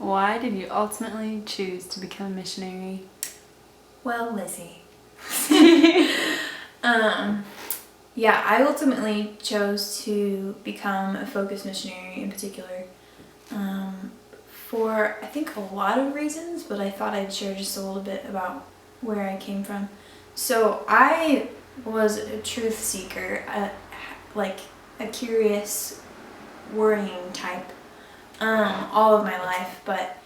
why did you ultimately choose to become a missionary? Well, Lizzie. Yeah, I ultimately chose to become a focused missionary in particular for, I think, a lot of reasons, but I thought I'd share just a little bit about where I came from. So I was a truth seeker, like a curious, worrying type all of my life, but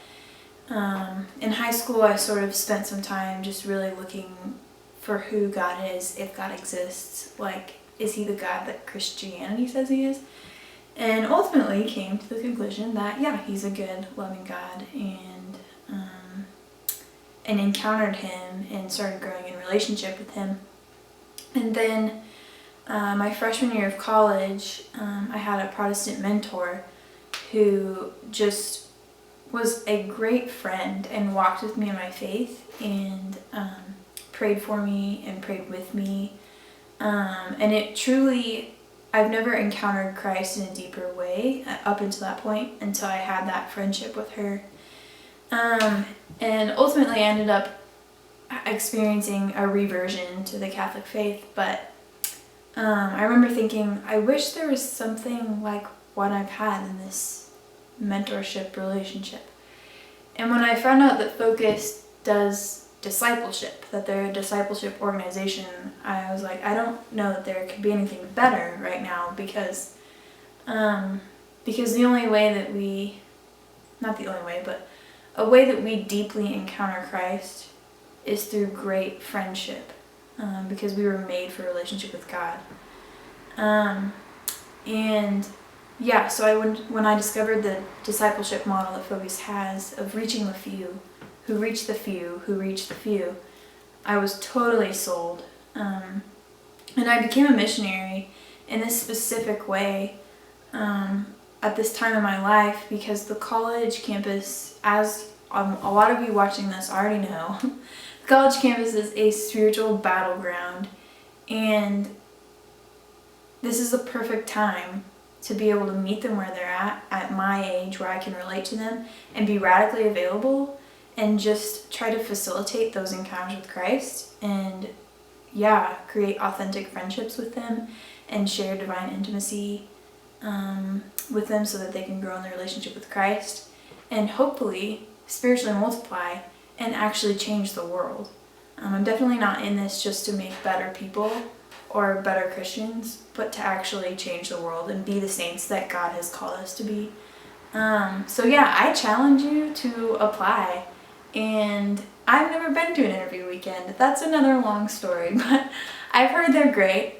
in high school I sort of spent some time just really looking for who God is, if God exists, like, is he the God that Christianity says he is? And ultimately came to the conclusion that, yeah, he's a good, loving God, and encountered him and started growing in relationship with him. And then my freshman year of college, I had a Protestant mentor who just was a great friend and walked with me in my faith and prayed for me and prayed with me. And it truly, I've never encountered Christ in a deeper way up until that point, until I had that friendship with her. And ultimately I ended up experiencing a reversion to the Catholic faith, but I remember thinking, I wish there was something like what I've had in this mentorship relationship. And when I found out that Focus does discipleship, that they're a discipleship organization, I was like, I don't know that there could be anything better right now, because the only way that we, not the only way, but a way that we deeply encounter Christ is through great friendship, because we were made for a relationship with God. And yeah, so when I discovered the discipleship model that Focus has of reaching the few, who reach the few, who reach the few, I was totally sold. And I became a missionary in this specific way at this time in my life, because the college campus, as a lot of you watching this already know, the college campus is a spiritual battleground, and this is the perfect time to be able to meet them where they're at my age, where I can relate to them and be radically available and just try to facilitate those encounters with Christ and, yeah, create authentic friendships with them and share divine intimacy with them so that they can grow in their relationship with Christ and hopefully spiritually multiply and actually change the world. I'm definitely not in this just to make better people or better Christians, but to actually change the world and be the saints that God has called us to be. So yeah, I challenge you to apply. And I've never been to an interview weekend. That's another long story, but I've heard they're great.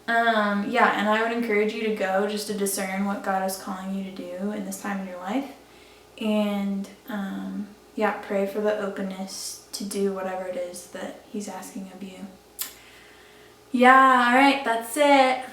Yeah, and I would encourage you to go just to discern what God is calling you to do in this time in your life. And yeah, pray for the openness to do whatever it is that he's asking of you. Yeah, all right, that's it.